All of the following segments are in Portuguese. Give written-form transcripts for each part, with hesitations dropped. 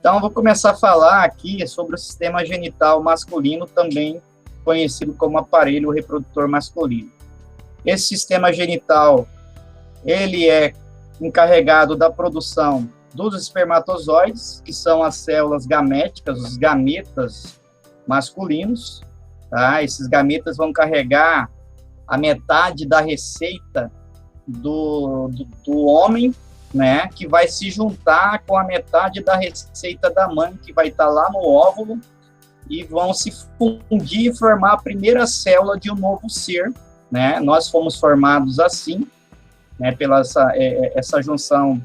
Então, eu vou começar a falar aqui sobre o sistema genital masculino, também conhecido como aparelho reprodutor masculino. Esse sistema genital, ele é encarregado da produção dos espermatozoides, que são as células gaméticas, os gametas masculinos, tá? Esses gametas vão carregar a metade da receita do homem, né, que vai se juntar com a metade da receita da mãe, que vai estar lá no óvulo, e vão se fundir e formar a primeira célula de um novo ser, né? Nós fomos formados assim, né, pela essa junção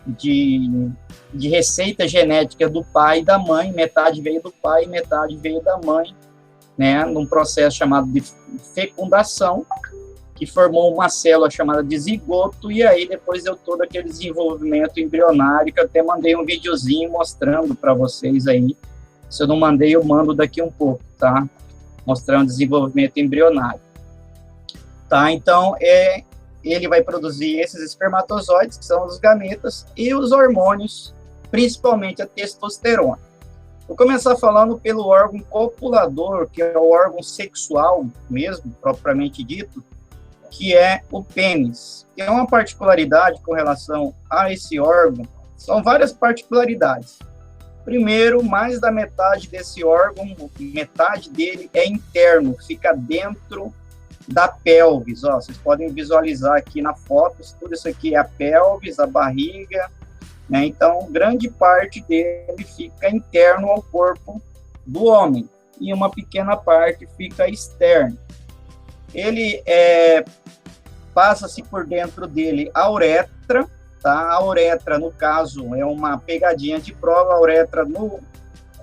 de receita genética do pai e da mãe, metade veio do pai, metade veio da mãe, né, num processo chamado de fecundação, que formou uma célula chamada de zigoto, e aí depois deu todo aquele desenvolvimento embrionário, que eu até mandei um videozinho mostrando para vocês aí. Se eu não mandei, eu mando daqui um pouco, tá? Mostrando o desenvolvimento embrionário. Tá, então, ele vai produzir esses espermatozoides, que são os gametas, e os hormônios, principalmente a testosterona. Vou começar falando pelo órgão copulador, que é o órgão sexual mesmo, propriamente dito, que é o pênis. Tem uma particularidade com relação a esse órgão, são várias particularidades. Primeiro, mais da metade desse órgão, metade dele é interno, fica dentro da pelvis. Ó, vocês podem visualizar aqui na foto, tudo isso aqui é a pelvis, a barriga, né? Então, grande parte dele fica interno ao corpo do homem, e uma pequena parte fica externa. Ele passa-se por dentro dele a uretra, tá? A uretra, no caso, é uma pegadinha de prova. A uretra, no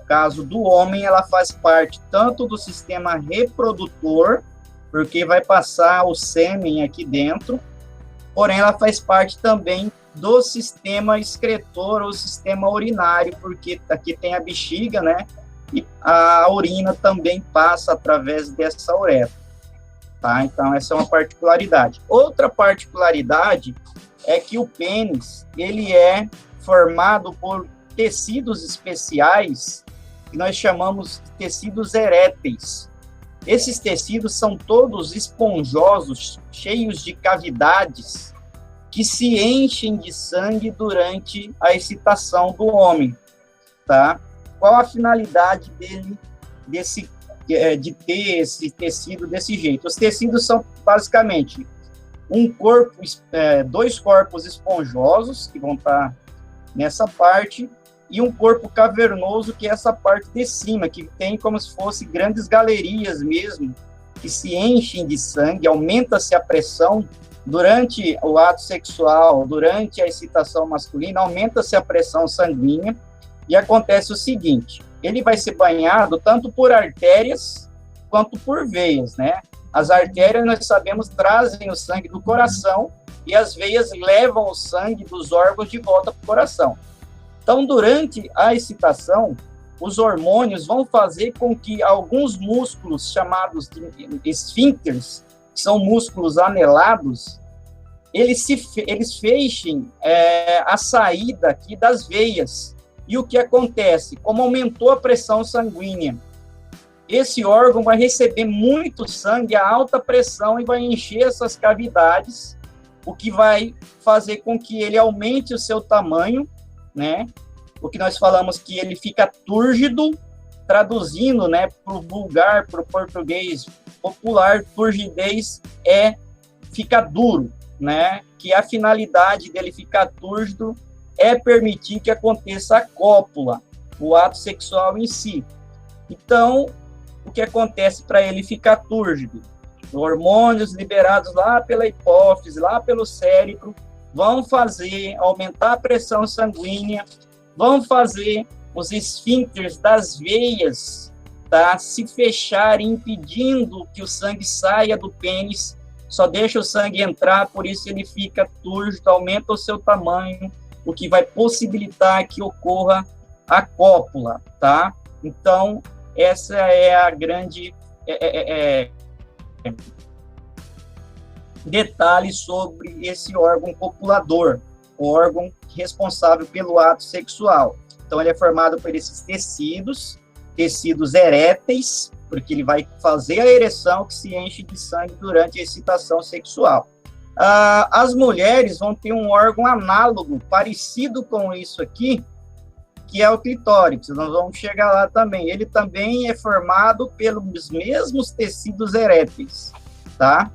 caso do homem, ela faz parte tanto do sistema reprodutor, porque vai passar o sêmen aqui dentro, porém ela faz parte também do sistema excretor ou sistema urinário, porque aqui tem a bexiga, né? E a urina também passa através dessa uretra. Tá? Então, essa é uma particularidade. Outra particularidade é que o pênis, ele é formado por tecidos especiais, que nós chamamos de tecidos eréteis. Esses tecidos são todos esponjosos, cheios de cavidades, que se enchem de sangue durante a excitação do homem. Tá? Qual a finalidade dele, de ter esse tecido desse jeito? Os tecidos são basicamente dois corpos esponjosos, que vão estar nessa parte, e um corpo cavernoso, que é essa parte de cima, que tem como se fosse grandes galerias mesmo, que se enchem de sangue, aumenta-se a pressão durante o ato sexual, durante a excitação masculina, aumenta-se a pressão sanguínea, e acontece o seguinte: ele vai ser banhado tanto por artérias quanto por veias, né? As artérias, nós sabemos, trazem o sangue do coração, e as veias levam o sangue dos órgãos de volta para o coração. Então, durante a excitação, os hormônios vão fazer com que alguns músculos chamados de esfíncteres, que são músculos anelados, eles fechem a saída aqui das veias. E o que acontece? Como aumentou a pressão sanguínea, esse órgão vai receber muito sangue a alta pressão e vai encher essas cavidades, o que vai fazer com que ele aumente o seu tamanho, né? O que nós falamos que ele fica túrgido, traduzindo, né, para o vulgar, para o português popular, turgidez fica duro, né? Que a finalidade dele ficar túrgido é permitir que aconteça a cópula, o ato sexual em si. Então, o que acontece para ele ficar túrgido? Hormônios liberados lá pela hipófise, lá pelo cérebro, vão fazer aumentar a pressão sanguínea, vão fazer os esfíncteres das veias, tá, se fecharem, impedindo que o sangue saia do pênis, só deixa o sangue entrar, por isso ele fica túrgido, aumenta o seu tamanho, o que vai possibilitar que ocorra a cópula, tá? Então, essa é a grande detalhe sobre esse órgão copulador, o órgão responsável pelo ato sexual. Então, ele é formado por esses tecidos eréteis, porque ele vai fazer a ereção que se enche de sangue durante a excitação sexual. As mulheres vão ter um órgão análogo, parecido com isso aqui, que é o clitóris. Nós vamos chegar lá também. Ele também é formado pelos mesmos tecidos eréteis, tá?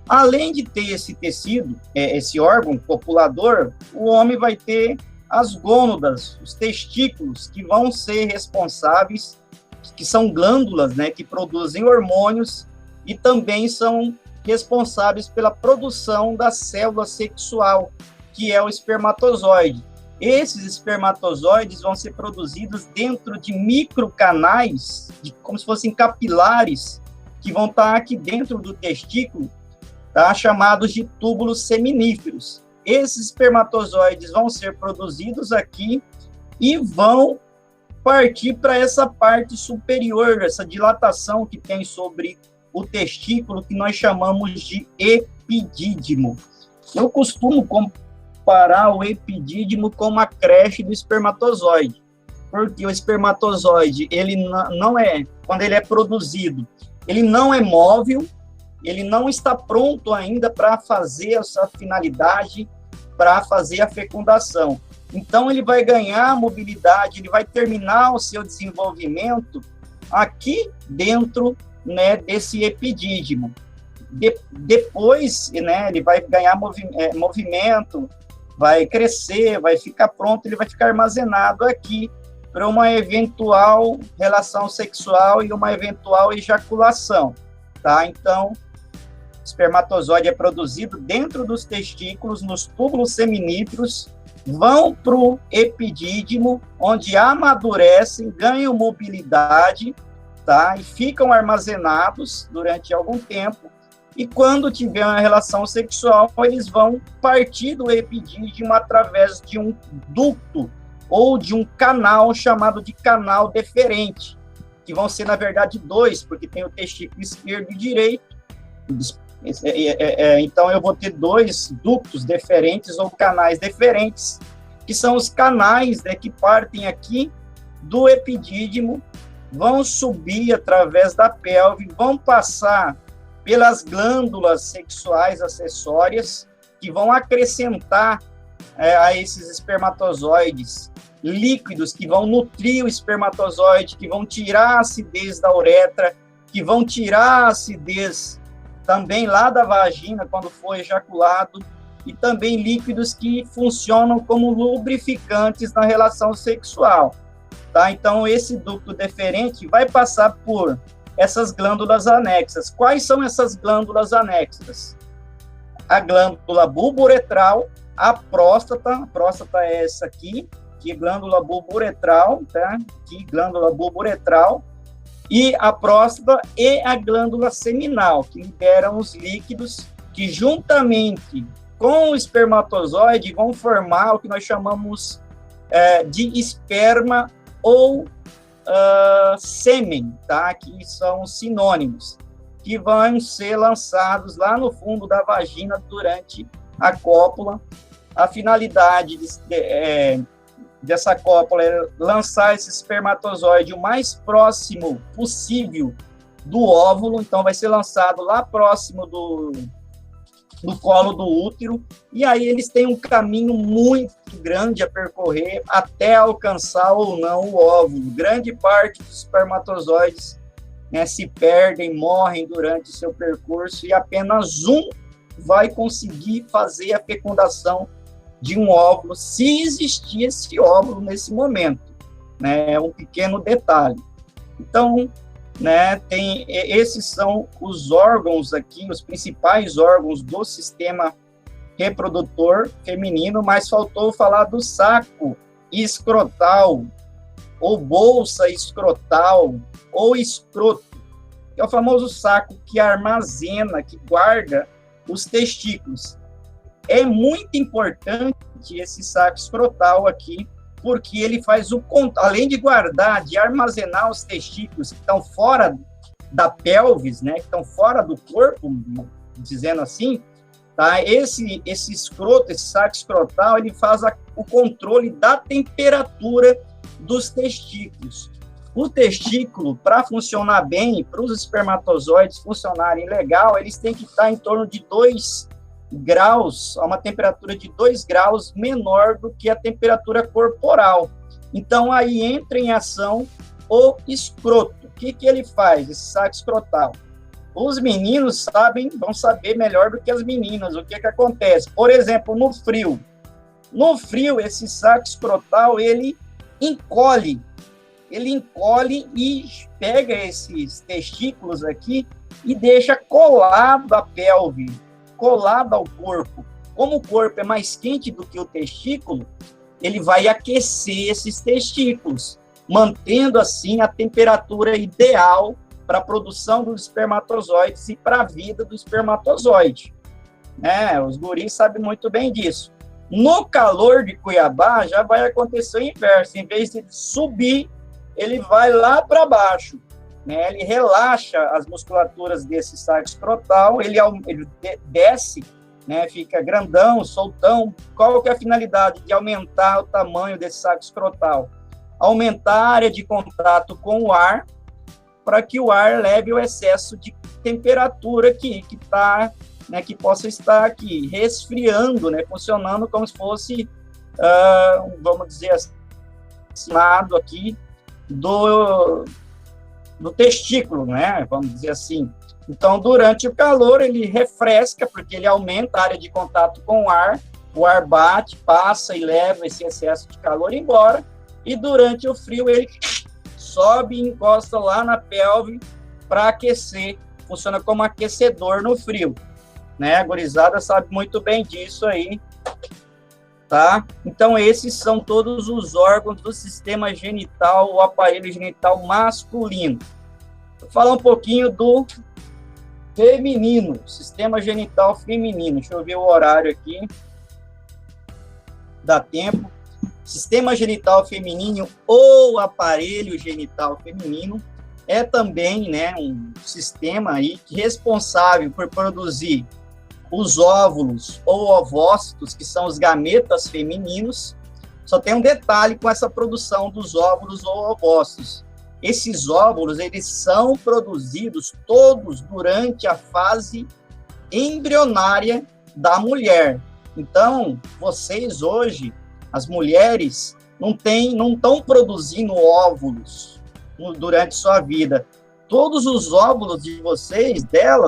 Além de ter esse tecido, esse órgão copulador, o homem vai ter as gônadas, os testículos, que vão ser responsáveis, que são glândulas, né, que produzem hormônios e também são responsáveis pela produção da célula sexual, que é o espermatozoide. Esses espermatozoides vão ser produzidos dentro de microcanais, como se fossem capilares, que vão estar aqui dentro do testículo, tá, chamados de túbulos seminíferos. Esses espermatozoides vão ser produzidos aqui e vão partir para essa parte superior, essa dilatação que tem sobre o testículo, que nós chamamos de epidídimo. Eu costumo comparar o epidídimo com uma creche do espermatozoide, porque o espermatozoide, ele não é, quando ele é produzido, ele não é móvel, ele não está pronto ainda para fazer essa finalidade, para fazer a fecundação. Então, ele vai ganhar mobilidade, ele vai terminar o seu desenvolvimento aqui dentro, né, desse epidídimo. Depois, né, ele vai ganhar movimento, vai crescer, vai ficar pronto, ele vai ficar armazenado aqui para uma eventual relação sexual e uma eventual ejaculação, tá? Então, o espermatozoide é produzido dentro dos testículos, nos túbulos seminíferos, vão para o epidídimo, onde amadurecem, ganham mobilidade, tá? E ficam armazenados durante algum tempo, e quando tiver uma relação sexual, eles vão partir do epidídimo através de um ducto ou de um canal chamado de canal deferente, que vão ser, na verdade, dois, porque tem o testículo esquerdo e direito. Então, eu vou ter dois ductos deferentes ou canais deferentes, que são os canais, né, que partem aqui do epidídimo, vão subir através da pelve, vão passar pelas glândulas sexuais acessórias, que vão acrescentar a esses espermatozoides líquidos, que vão nutrir o espermatozoide, que vão tirar a acidez da uretra, que vão tirar a acidez também lá da vagina, quando for ejaculado, e também líquidos que funcionam como lubrificantes na relação sexual, tá? Então, esse ducto deferente vai passar por essas glândulas anexas. Quais são essas glândulas anexas? A glândula bulboretral, a próstata é essa aqui, que é glândula bulboretral, tá? Aqui, glândula bulboretral, e a próstata e a glândula seminal, que liberam os líquidos que, juntamente com o espermatozoide, vão formar o que nós chamamos de esperma ou sêmen, tá? Que são sinônimos, que vão ser lançados lá no fundo da vagina durante a cópula. A finalidade dessa cópula é lançar esse espermatozoide o mais próximo possível do óvulo, então vai ser lançado lá próximo do colo do útero, e aí eles têm um caminho muito grande a percorrer até alcançar ou não o óvulo. Grande parte dos espermatozoides, né, se perdem, morrem durante o seu percurso, e apenas um vai conseguir fazer a fecundação de um óvulo, se existir esse óvulo nesse momento, né? É um pequeno detalhe. Então, né, esses são os órgãos aqui, os principais órgãos do sistema reprodutor feminino, mas faltou falar do saco escrotal, ou bolsa escrotal, ou escroto, que é o famoso saco que armazena, que guarda os testículos. É muito importante esse saco escrotal aqui, porque ele faz além de guardar, de armazenar os testículos que estão fora da pelvis, né, que estão fora do corpo, dizendo assim, tá? Esse escroto, esse saco escrotal, ele faz o controle da temperatura dos testículos. O testículo, para funcionar bem, para os espermatozoides funcionarem legal, eles têm que estar em torno de 2 graus, a uma temperatura de 2 graus menor do que a temperatura corporal. Então, aí entra em ação o escroto. O que ele faz, esse saco escrotal? Os meninos vão saber melhor do que as meninas o que acontece. Por exemplo, no frio. No frio, esse saco escrotal, ele encolhe e pega esses testículos aqui e deixa colado à pelve, colado ao corpo. Como o corpo é mais quente do que o testículo, ele vai aquecer esses testículos, mantendo assim a temperatura ideal para a produção dos espermatozoides e para a vida do espermatozoide. Os guris sabem muito bem disso. No calor de Cuiabá, já vai acontecer o inverso. Em vez de subir, ele vai lá para baixo. Ele relaxa as musculaturas desse saco escrotal, ele desce, fica grandão, soltão. Qual que é a finalidade de aumentar o tamanho desse saco escrotal? Aumentar a área de contato com o ar, para que o ar leve o excesso de temperatura que possa estar aqui, resfriando, funcionando como se fosse, vamos dizer assim, lado aqui do testículo, vamos dizer assim. Então, durante o calor, ele refresca, porque ele aumenta a área de contato com o ar bate, passa e leva esse excesso de calor embora, e durante o frio, ele sobe e encosta lá na pelve para aquecer, funciona como aquecedor no frio, A gurizada sabe muito bem disso aí, tá? Então, esses são todos os órgãos do sistema genital, o aparelho genital masculino. Vou falar um pouquinho do feminino, sistema genital feminino. Deixa eu ver o horário aqui. Dá tempo. Sistema genital feminino ou aparelho genital feminino é também, um sistema aí responsável por produzir os óvulos ou ovócitos, que são os gametas femininos. Só tem um detalhe com essa produção dos óvulos ou ovócitos. Esses óvulos, eles são produzidos todos durante a fase embrionária da mulher. Então, vocês hoje, as mulheres, não estão produzindo óvulos durante sua vida. Todos os óvulos de vocês,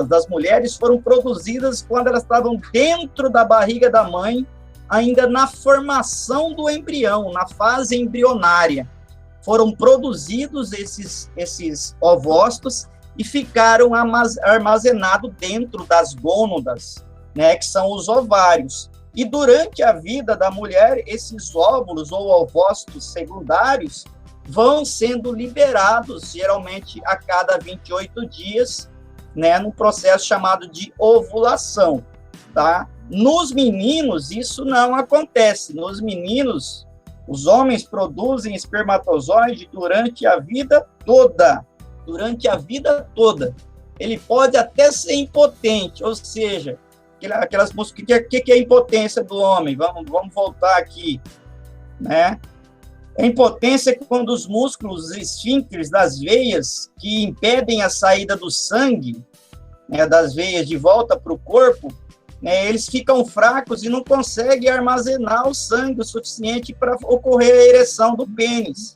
das mulheres, foram produzidos quando elas estavam dentro da barriga da mãe, ainda na formação do embrião, na fase embrionária. Foram produzidos esses ovócitos e ficaram armazenados dentro das gônadas, que são os ovários. E durante a vida da mulher, esses óvulos ou ovócitos secundários vão sendo liberados, geralmente a cada 28 dias, num processo chamado de ovulação, tá? Nos meninos, isso não acontece. Nos meninos, os homens produzem espermatozoide durante a vida toda. Durante a vida toda. Ele pode até ser impotente, ou seja, aquelas músicas. O que é a impotência do homem? Vamos voltar aqui, A impotência é quando os músculos esfíncteres das veias, que impedem a saída do sangue, das veias de volta para o corpo, eles ficam fracos e não conseguem armazenar o sangue o suficiente para ocorrer a ereção do pênis.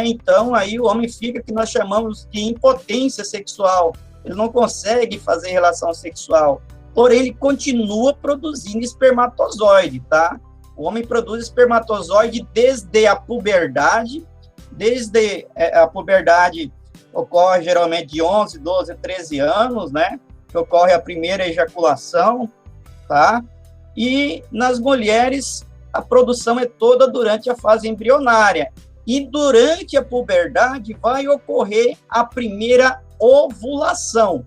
Então, aí o homem fica, que nós chamamos de impotência sexual. Ele não consegue fazer relação sexual. Porém, ele continua produzindo espermatozoide, tá? O homem produz espermatozoide desde a puberdade. Desde a puberdade ocorre geralmente de 11, 12, 13 anos, que ocorre a primeira ejaculação, tá? E nas mulheres, a produção é toda durante a fase embrionária. E durante a puberdade vai ocorrer a primeira ovulação.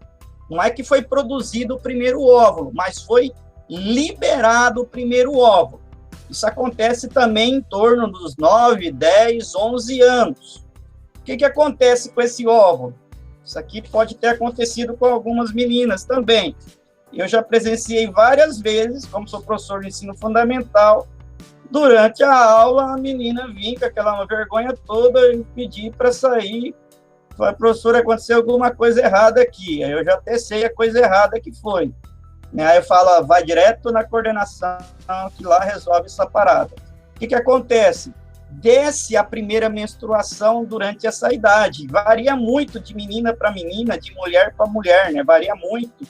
Não é que foi produzido o primeiro óvulo, mas foi liberado o primeiro óvulo. Isso acontece também em torno dos 9, 10, 11 anos. O que acontece com esse óvulo? Isso aqui pode ter acontecido com algumas meninas também. Eu já presenciei várias vezes, como sou professor de ensino fundamental, durante a aula a menina vinha com aquela vergonha toda e pedir para sair. Falei, professor, aconteceu alguma coisa errada aqui. Aí eu já até sei a coisa errada que foi. Aí eu falo, vai direto na coordenação, que lá resolve essa parada. O que acontece? Desce a primeira menstruação durante essa idade. Varia muito de menina para menina, de mulher para mulher, né? Varia muito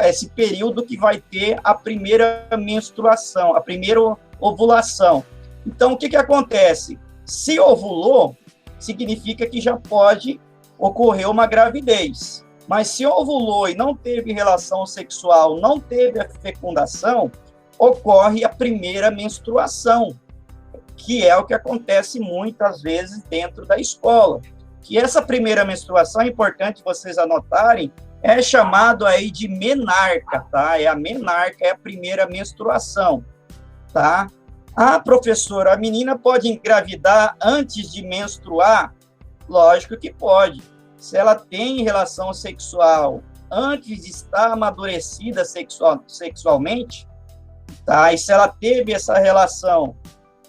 esse período que vai ter a primeira menstruação, a primeira ovulação. Então, o que acontece? Se ovulou, significa que já pode ocorrer uma gravidez. Mas se ovulou e não teve relação sexual, não teve a fecundação, ocorre a primeira menstruação, que é o que acontece muitas vezes dentro da escola. Que essa primeira menstruação, é importante vocês anotarem, é chamado aí de menarca, tá? É a menarca, é a primeira menstruação, tá? Ah, professora, a menina pode engravidar antes de menstruar? Lógico que pode. Se ela tem relação sexual antes de estar amadurecida sexualmente, tá? E se ela teve essa relação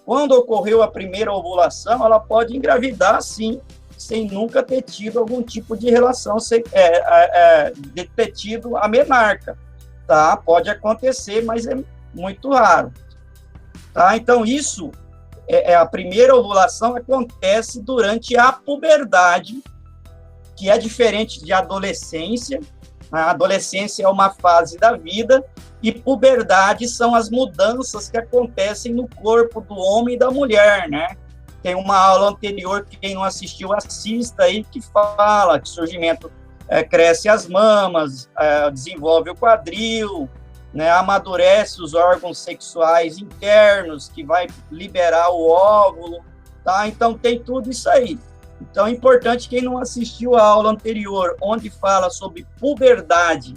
quando ocorreu a primeira ovulação, ela pode engravidar, sim, sem nunca ter tido algum tipo de relação, de ter tido a menarca, tá? Pode acontecer, mas é muito raro, tá? Então, isso, a primeira ovulação acontece durante a puberdade, que é diferente de adolescência. A adolescência é uma fase da vida e puberdade são as mudanças que acontecem no corpo do homem e da mulher, né? Tem uma aula anterior que quem não assistiu, assista aí, que fala que surgimento cresce as mamas, desenvolve o quadril, né? Amadurece os órgãos sexuais internos, que vai liberar o óvulo, tá? Então tem tudo isso aí. Então, é importante, quem não assistiu a aula anterior, onde fala sobre puberdade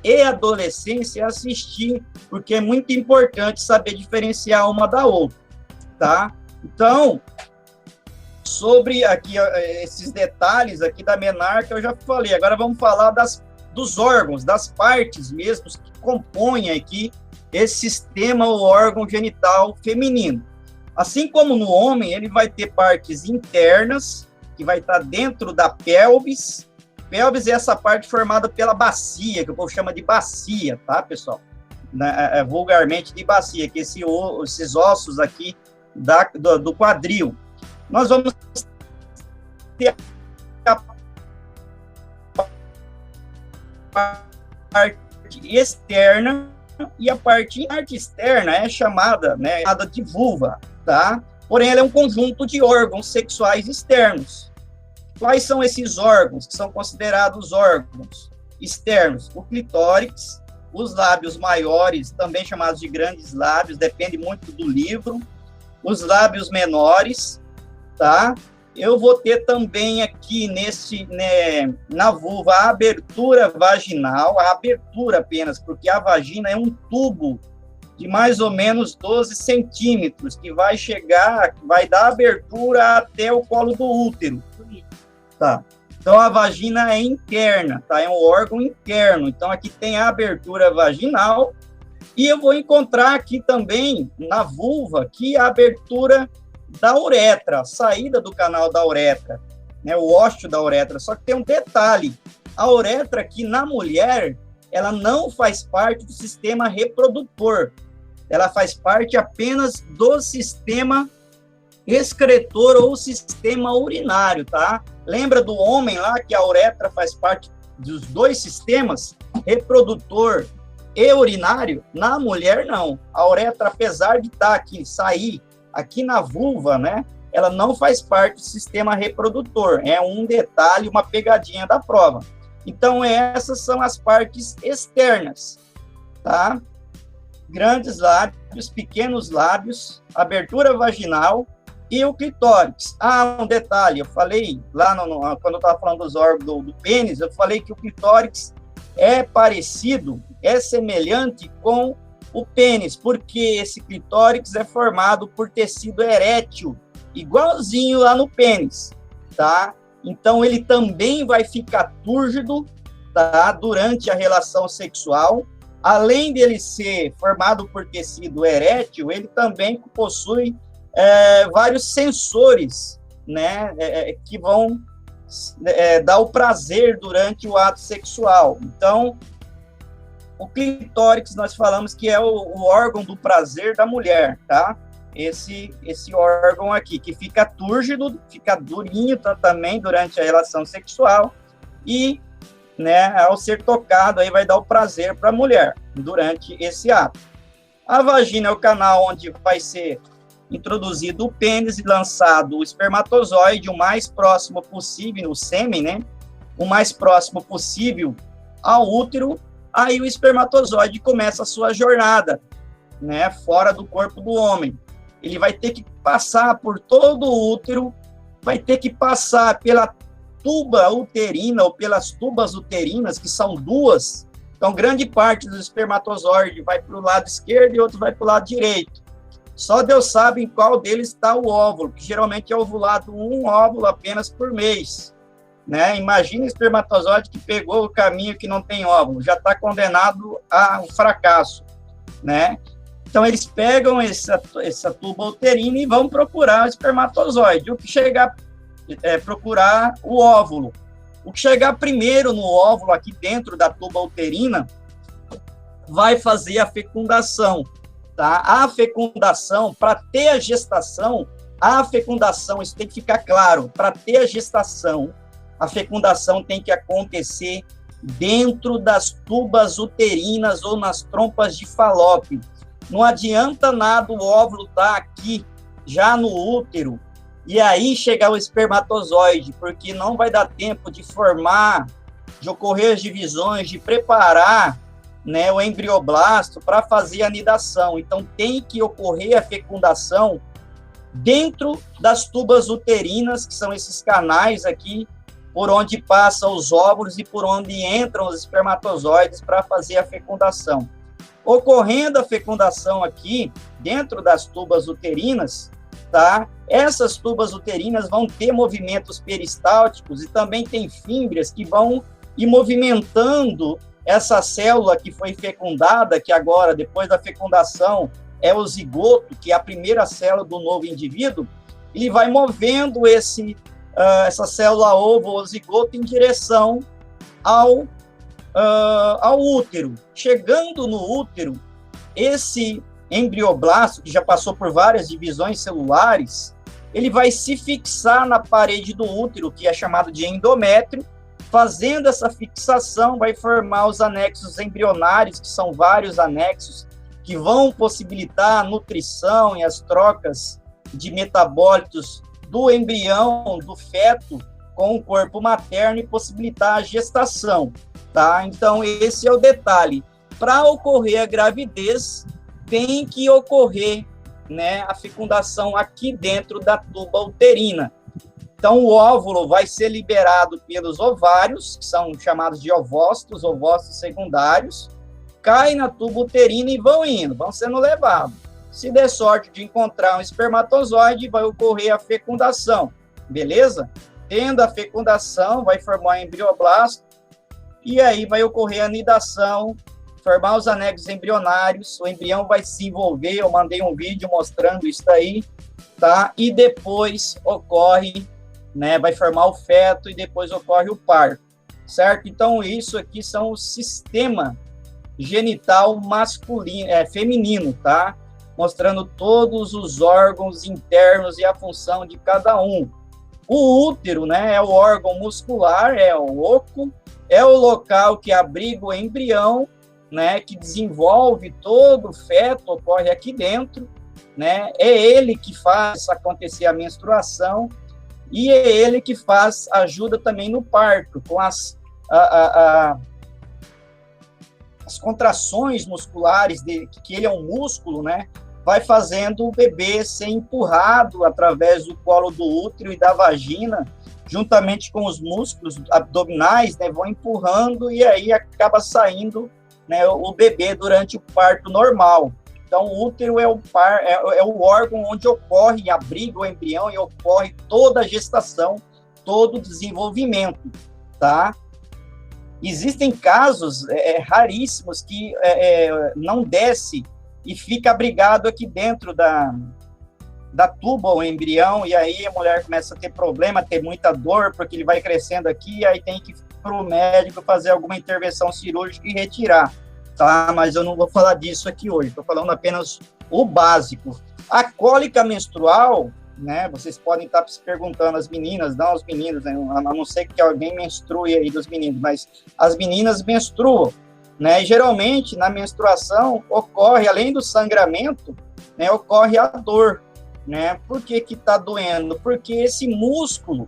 e adolescência, assistir, porque é muito importante saber diferenciar uma da outra, tá? Então, sobre aqui esses detalhes aqui da menarca, eu já falei. Agora vamos falar dos órgãos, das partes mesmo que compõem aqui esse sistema, o órgão genital feminino. Assim como no homem, ele vai ter partes internas, que vai estar dentro da pelvis. Pelvis é essa parte formada pela bacia, que o povo chama de bacia, tá, pessoal? Vulgarmente de bacia, que esses ossos aqui do quadril. Nós vamos ter a parte externa e a parte externa é chamada, né, de vulva, tá? Porém, ela é um conjunto de órgãos sexuais externos. Quais são esses órgãos que são considerados órgãos externos? O clitóris, os lábios maiores, também chamados de grandes lábios, depende muito do livro, os lábios menores, tá? Eu vou ter também aqui na vulva a abertura vaginal, a abertura apenas, porque a vagina é um tubo de mais ou menos 12 centímetros, que vai dar abertura até o colo do útero. Tá. Então, a vagina é interna, tá? É um órgão interno. Então, aqui tem a abertura vaginal, e eu vou encontrar aqui também, na vulva, aqui a abertura da uretra, a saída do canal da uretra, né? O ósseo da uretra. Só que tem um detalhe, a uretra aqui na mulher, ela não faz parte do sistema reprodutor, ela faz parte apenas do sistema excretor ou sistema urinário, tá? Lembra do homem lá que a uretra faz parte dos dois sistemas, reprodutor e urinário? Na mulher, não. A uretra, apesar de estar aqui, sair aqui na vulva, né? Ela não faz parte do sistema reprodutor. É um detalhe, uma pegadinha da prova. Então, essas são as partes externas, tá? Grandes lábios, pequenos lábios, abertura vaginal e o clitóris. Ah, um detalhe, eu falei lá quando eu estava falando dos órgãos do pênis, eu falei que o clitóris é parecido, é semelhante com o pênis, porque esse clitóris é formado por tecido erétil, igualzinho lá no pênis, tá? Então, ele também vai ficar túrgido tá? Durante a relação sexual. Além dele ser formado por tecido erétil, ele também possui vários sensores, né, que vão dar o prazer durante o ato sexual. Então, o clitóris, nós falamos que é o órgão do prazer da mulher, tá? Esse órgão aqui, que fica túrgido, fica durinho também durante a relação sexual, e, né, ao ser tocado, aí vai dar o prazer para a mulher durante esse ato. A vagina é o canal onde vai ser introduzido o pênis e lançado o espermatozoide o mais próximo possível, o sêmen, né? O mais próximo possível ao útero. Aí o espermatozoide começa a sua jornada, né? Fora do corpo do homem. Ele vai ter que passar por todo o útero, vai ter que passar pela tuba uterina ou pelas tubas uterinas, que são duas. Então, grande parte do espermatozoide vai para o lado esquerdo e outro vai para o lado direito. Só Deus sabe em qual deles está o óvulo, que geralmente é ovulado um óvulo apenas por mês, né? Imagina o espermatozoide que pegou o caminho que não tem óvulo, já está condenado ao fracasso, né? Então, eles pegam essa tuba uterina e vão procurar o espermatozoide. O que chegar procurar o óvulo. O que chegar primeiro no óvulo, aqui dentro da tuba uterina, vai fazer a fecundação. Tá? A fecundação, para ter a gestação, isso tem que ficar claro, para ter a gestação, a fecundação tem que acontecer dentro das tubas uterinas ou nas trompas de Falópio. Não adianta nada o óvulo estar aqui, já no útero, e aí chegar o espermatozoide, porque não vai dar tempo de formar, de ocorrer as divisões, de preparar, né, o embrioblasto para fazer a anidação. Então, tem que ocorrer a fecundação dentro das tubas uterinas, que são esses canais aqui, por onde passam os óvulos e por onde entram os espermatozoides para fazer a fecundação. Ocorrendo a fecundação aqui, dentro das tubas uterinas, tá? Essas tubas uterinas vão ter movimentos peristálticos e também tem fímbrias que vão ir movimentando essa célula que foi fecundada, que agora, depois da fecundação, é o zigoto, que é a primeira célula do novo indivíduo, ele vai movendo essa célula ovo ou zigoto em direção ao útero. Chegando no útero, esse embrioblasto, que já passou por várias divisões celulares, ele vai se fixar na parede do útero, que é chamado de endométrio. Fazendo essa fixação, vai formar os anexos embrionários, que são vários anexos, que vão possibilitar a nutrição e as trocas de metabólitos do embrião, do feto, com o corpo materno e possibilitar a gestação, tá? Então, esse é o detalhe. Para ocorrer a gravidez, tem que ocorrer, né, a fecundação aqui dentro da tuba uterina. Então, o óvulo vai ser liberado pelos ovários, que são chamados de ovócitos secundários, cai na tuba uterina e vão sendo levados. Se der sorte de encontrar um espermatozoide, vai ocorrer a fecundação, beleza? Tendo a fecundação, vai formar o embrioblasto, e aí vai ocorrer a anidação, formar os anexos embrionários, o embrião vai se envolver, eu mandei um vídeo mostrando isso aí, tá? E depois ocorre, né, vai formar o feto e depois ocorre o parto, certo? Então, isso aqui são o sistema genital masculino, feminino, tá? Mostrando todos os órgãos internos e a função de cada um. O útero, né, é o órgão muscular, é o oco, é o local que abriga o embrião, né, que desenvolve todo o feto, ocorre aqui dentro, né? É ele que faz acontecer a menstruação e é ele que ajuda também no parto, com as contrações musculares, que ele é um músculo, né? Vai fazendo o bebê ser empurrado através do colo do útero e da vagina, juntamente com os músculos abdominais, né? Vão empurrando e aí acaba saindo, né, o bebê durante o parto normal. Então, o útero é o órgão onde ocorre, abriga o embrião e ocorre toda a gestação, todo o desenvolvimento, tá? Existem casos raríssimos que não desce e fica abrigado aqui dentro da tuba, o embrião, e aí a mulher começa a ter problema, ter muita dor, porque ele vai crescendo aqui, e aí tem que ir para o médico fazer alguma intervenção cirúrgica e retirar, tá? Mas eu não vou falar disso aqui hoje, estou falando apenas o básico. A cólica menstrual, né, vocês podem estar se perguntando, as meninas, não os meninos, né, a não ser que alguém menstrue aí dos meninos, mas as meninas menstruam, né, e geralmente na menstruação ocorre, além do sangramento, né, ocorre a dor, né? Por que que tá doendo? Porque esse músculo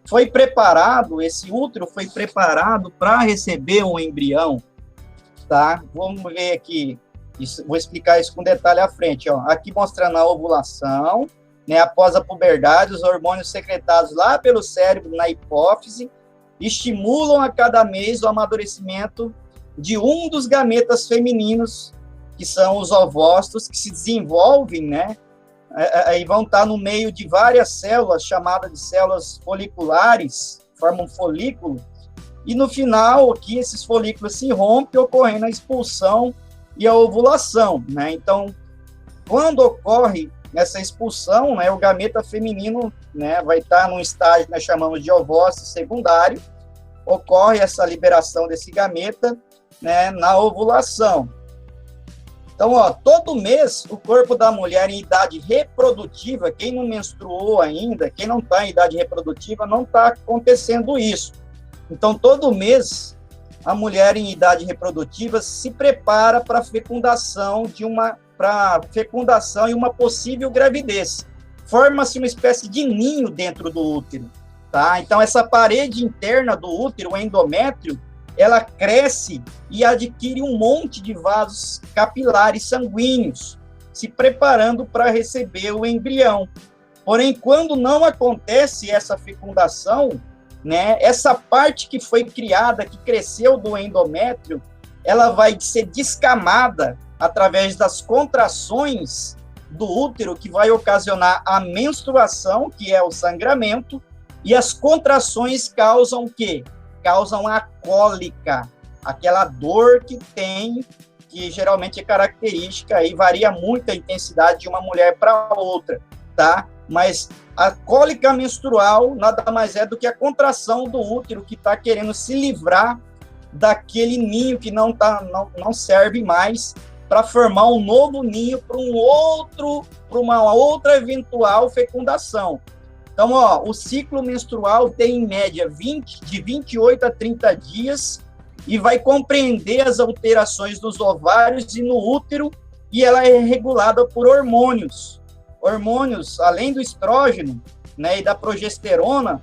foi preparado, esse útero foi preparado para receber um embrião, tá? Vamos ver aqui, vou explicar isso com detalhe à frente, ó. Aqui mostrando a ovulação, né? Após a puberdade, os hormônios secretados lá pelo cérebro na hipófise estimulam a cada mês o amadurecimento de um dos gametas femininos, que são os ovócitos, que se desenvolvem, né? Aí vão estar no meio de várias células, chamadas de células foliculares, formam um folículo, e no final, aqui, esses folículos se rompem, ocorrendo a expulsão e a ovulação, né? Então, quando ocorre essa expulsão, né, o gameta feminino, né, vai estar num estágio que nós chamamos de ovócito secundário, ocorre essa liberação desse gameta, né, na ovulação. Então, ó, todo mês, o corpo da mulher em idade reprodutiva, quem não menstruou ainda, quem não está em idade reprodutiva, não está acontecendo isso. Então, todo mês, a mulher em idade reprodutiva se prepara para a fecundação e uma possível gravidez. Forma-se uma espécie de ninho dentro do útero, tá? Então, essa parede interna do útero, o endométrio, ela cresce e adquire um monte de vasos capilares sanguíneos, se preparando para receber o embrião. Porém, quando não acontece essa fecundação, né, essa parte que foi criada, que cresceu do endométrio, ela vai ser descamada através das contrações do útero, que vai ocasionar a menstruação, que é o sangramento, e as contrações causam o quê? Causam a cólica, aquela dor que tem, que geralmente é característica, e varia muito a intensidade de uma mulher para outra, tá? Mas a cólica menstrual nada mais é do que a contração do útero que está querendo se livrar daquele ninho que não serve mais para formar um novo ninho para uma outra eventual fecundação. Então, ó, o ciclo menstrual tem, em média, de 28 a 30 dias e vai compreender as alterações nos ovários e no útero, e ela é regulada por hormônios. Hormônios, além do estrógeno, né, e da progesterona,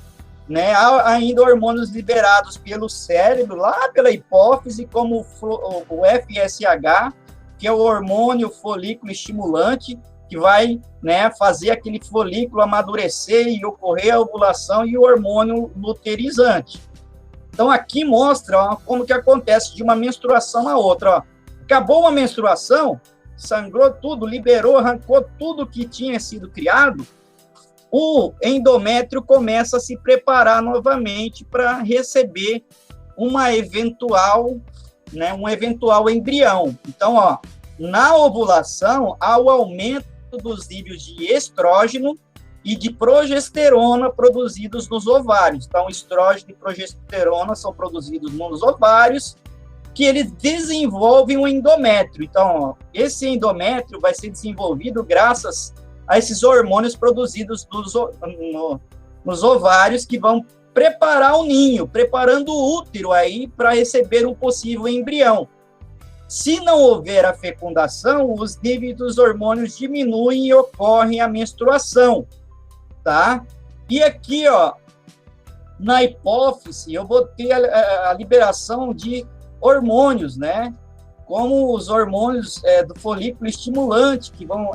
né, há ainda hormônios liberados pelo cérebro, lá pela hipófise, como o FSH, que é o hormônio folículo estimulante, que vai, né, fazer aquele folículo amadurecer e ocorrer a ovulação, e o hormônio luteirizante. Então, aqui mostra, ó, como que acontece de uma menstruação a outra. Ó. Acabou a menstruação, sangrou tudo, liberou, arrancou tudo que tinha sido criado, o endométrio começa a se preparar novamente para receber um eventual embrião. Então, ó, na ovulação, há o aumento dos níveis de estrógeno e de progesterona produzidos nos ovários. Então, estrógeno e progesterona são produzidos nos ovários, que eles desenvolvem o endométrio. Então, ó, esse endométrio vai ser desenvolvido graças a esses hormônios produzidos nos ovários, que vão preparar o ninho, preparando o útero aí para receber um possível embrião. Se não houver a fecundação, os níveis dos hormônios diminuem e ocorre a menstruação, tá? E aqui, ó, na hipófise, eu vou ter a liberação de hormônios, né? Como os hormônios do folículo estimulante, que vão,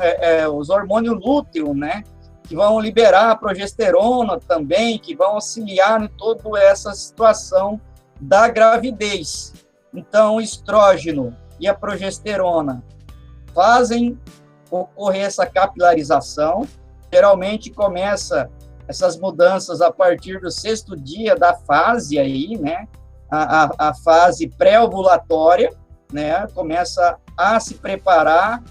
os hormônios lúteo, né? Que vão liberar a progesterona também, que vão auxiliar em toda essa situação da gravidez. Então, o estrógeno e a progesterona fazem ocorrer essa capilarização. Geralmente começa essas mudanças a partir do 6º dia da fase aí, né? a fase pré-ovulatória, né? Começa a se preparar,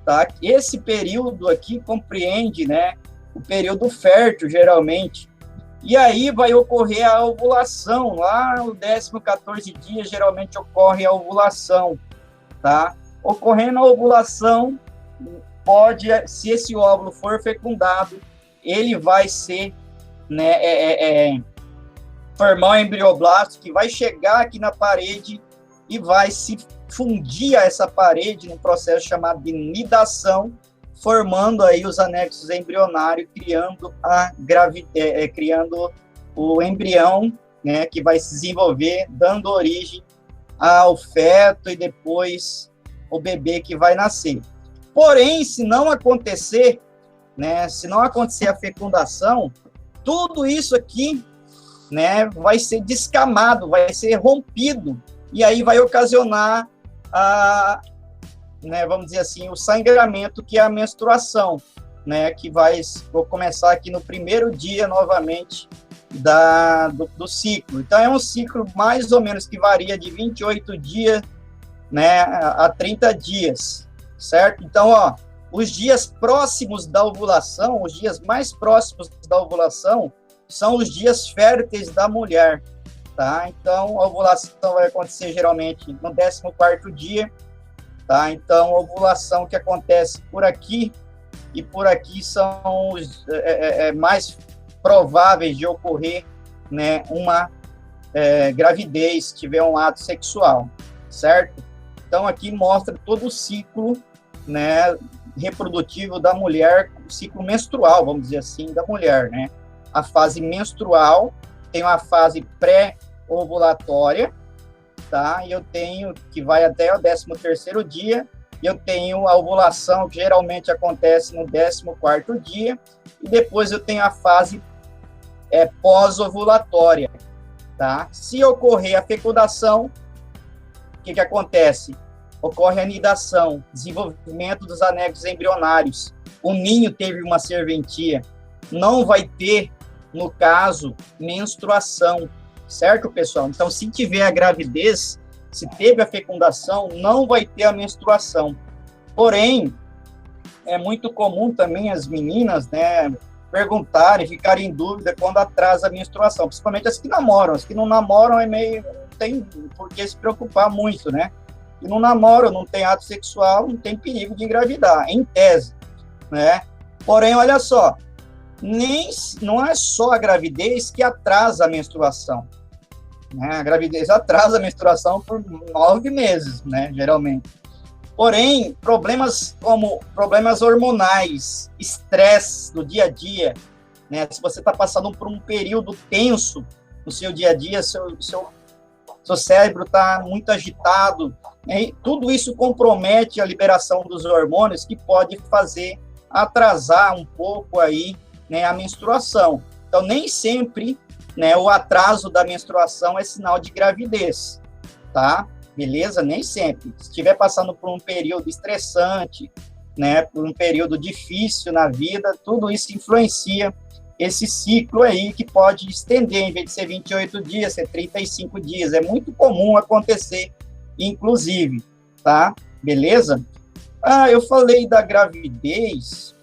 tá? Esse período aqui compreende, né, o período fértil, geralmente. E aí vai ocorrer a ovulação, lá no 14º dia, geralmente ocorre a ovulação, tá? Ocorrendo a ovulação, pode, se esse óvulo for fecundado, ele vai ser, né, formar um embrioblasto que vai chegar aqui na parede e vai se fundir a essa parede num processo chamado de nidação, formando aí os anexos embrionários, criando o embrião, né, que vai se desenvolver, dando origem ao feto e depois o bebê que vai nascer. Porém, se não acontecer, né, se não acontecer a fecundação, tudo isso aqui, né, vai ser descamado, vai ser rompido, e aí vai ocasionar né, vamos dizer assim, o sangramento, que é a menstruação, né, que vou começar aqui no primeiro dia, novamente, do ciclo. Então, é um ciclo mais ou menos que varia de 28 dias, né, a 30 dias, certo? Então, ó, os dias próximos da ovulação, os dias mais próximos da ovulação, são os dias férteis da mulher, tá? Então, a ovulação vai acontecer geralmente no 14º dia, tá? Então, a ovulação que acontece por aqui e por aqui são os mais prováveis de ocorrer, né, uma gravidez, se tiver um ato sexual, certo? Então, aqui mostra todo o ciclo, né, reprodutivo da mulher, o ciclo menstrual, vamos dizer assim, da mulher, né? A fase menstrual, tem uma fase pré-ovulatória, tá? E eu tenho, que vai até o 13º dia, e eu tenho a ovulação, que geralmente acontece no 14º dia, e depois eu tenho a fase pós-ovulatória, tá? Se ocorrer a fecundação, o que acontece? Ocorre a nidação, desenvolvimento dos anexos embrionários. O ninho teve uma serventia. Não vai ter, no caso, menstruação, certo, pessoal? Então, se tiver a gravidez, se teve a fecundação, não vai ter a menstruação. Porém, é muito comum também as meninas, né, perguntarem, ficarem em dúvida quando atrasa a menstruação, principalmente as que namoram. As que não namoram não tem por que se preocupar muito, né? E não namoram, não tem ato sexual, não tem perigo de engravidar, em tese, né? Porém, olha só, não é só a gravidez que atrasa a menstruação, né? A gravidez atrasa a menstruação por 9 meses, né, geralmente. Porém, problemas como problemas hormonais, estresse no dia a dia, né? Se você está passando por um período tenso no seu dia a dia, seu cérebro está muito agitado, né? Tudo isso compromete a liberação dos hormônios, que pode fazer atrasar um pouco aí, né, a menstruação. Então, nem sempre, né, o atraso da menstruação é sinal de gravidez, tá? Beleza? Nem sempre. Se estiver passando por um período estressante, né, por um período difícil na vida, tudo isso influencia esse ciclo aí, que pode estender, em vez de ser 28 dias, ser 35 dias. É muito comum acontecer, inclusive, tá? Beleza? Eu falei da gravidez.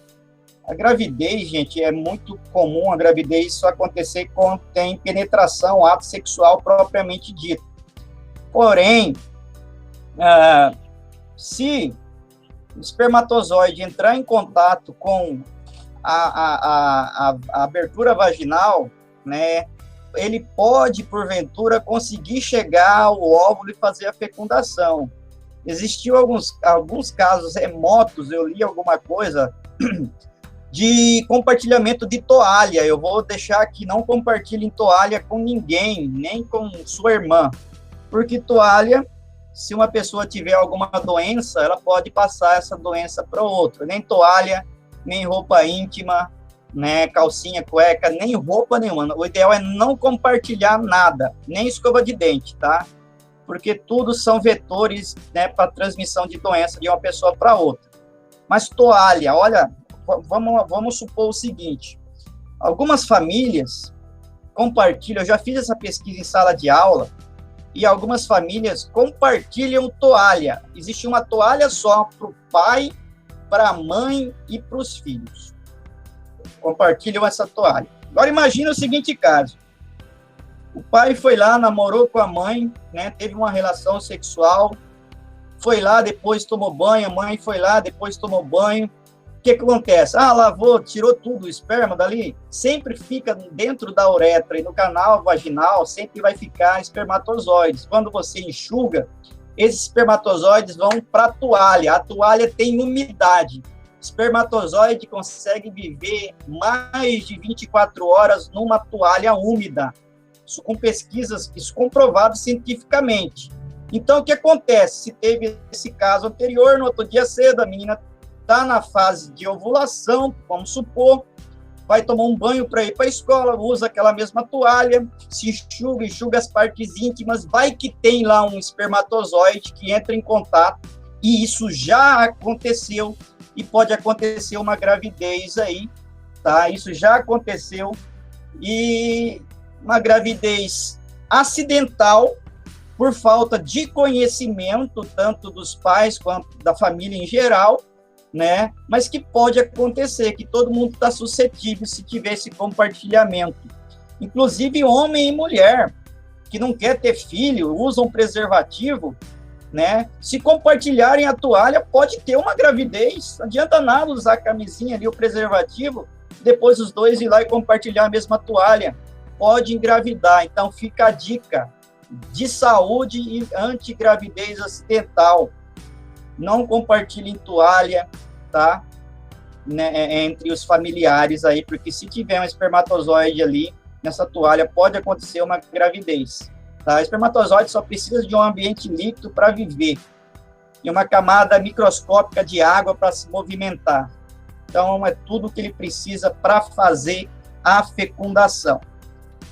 A gravidez, gente, é muito comum a gravidez só acontecer quando tem penetração, ato sexual propriamente dito. Porém, se o espermatozoide entrar em contato com a abertura vaginal, né, ele pode, porventura, conseguir chegar ao óvulo e fazer a fecundação. Existiu alguns casos remotos, eu li alguma coisa, de compartilhamento de toalha. Eu vou deixar aqui, não compartilhem toalha com ninguém, nem com sua irmã, porque toalha, se uma pessoa tiver alguma doença, ela pode passar essa doença para outra. Nem toalha, nem roupa íntima, né, calcinha, cueca, nem roupa nenhuma. O ideal é não compartilhar nada, nem escova de dente, tá? Porque tudo são vetores, né, para transmissão de doença de uma pessoa para outra. Mas toalha, olha, vamos supor o seguinte: algumas famílias compartilham, eu já fiz essa pesquisa em sala de aula, e algumas famílias compartilham toalha. Existe uma toalha só para o pai, para a mãe e para os filhos. Compartilham essa toalha. Agora imagina o seguinte caso. O pai foi lá, namorou com a mãe, né, teve uma relação sexual, foi lá, depois tomou banho, a mãe foi lá, depois tomou banho. O que acontece? Lavou, tirou tudo, o esperma dali, sempre fica dentro da uretra e no canal vaginal, sempre vai ficar espermatozoides. Quando você enxuga, esses espermatozoides vão para a toalha tem umidade. O espermatozoide consegue viver mais de 24 horas numa toalha úmida. Isso com pesquisas, isso comprovado cientificamente. Então, o que acontece? Se teve esse caso anterior, no outro dia cedo, a menina está na fase de ovulação, vamos supor, vai tomar um banho para ir para a escola, usa aquela mesma toalha, se enxuga as partes íntimas, vai que tem lá um espermatozoide que entra em contato, e isso já aconteceu, e pode acontecer uma gravidez aí, tá? Isso já aconteceu, e uma gravidez acidental, por falta de conhecimento, tanto dos pais quanto da família em geral, né? Mas que pode acontecer, que todo mundo está suscetível se tiver esse compartilhamento. Inclusive homem e mulher, que não quer ter filho, usam preservativo, né? Se compartilharem a toalha, pode ter uma gravidez. Não adianta nada usar a camisinha ali, o preservativo, depois os dois ir lá e compartilhar a mesma toalha. Pode engravidar. Então, fica a dica de saúde e antigravidez acidental. Não compartilhem toalha, tá? Né, entre os familiares aí, porque se tiver um espermatozoide ali, nessa toalha, pode acontecer uma gravidez, tá? O espermatozoide só precisa de um ambiente líquido para viver e uma camada microscópica de água para se movimentar. Então, é tudo que ele precisa para fazer a fecundação.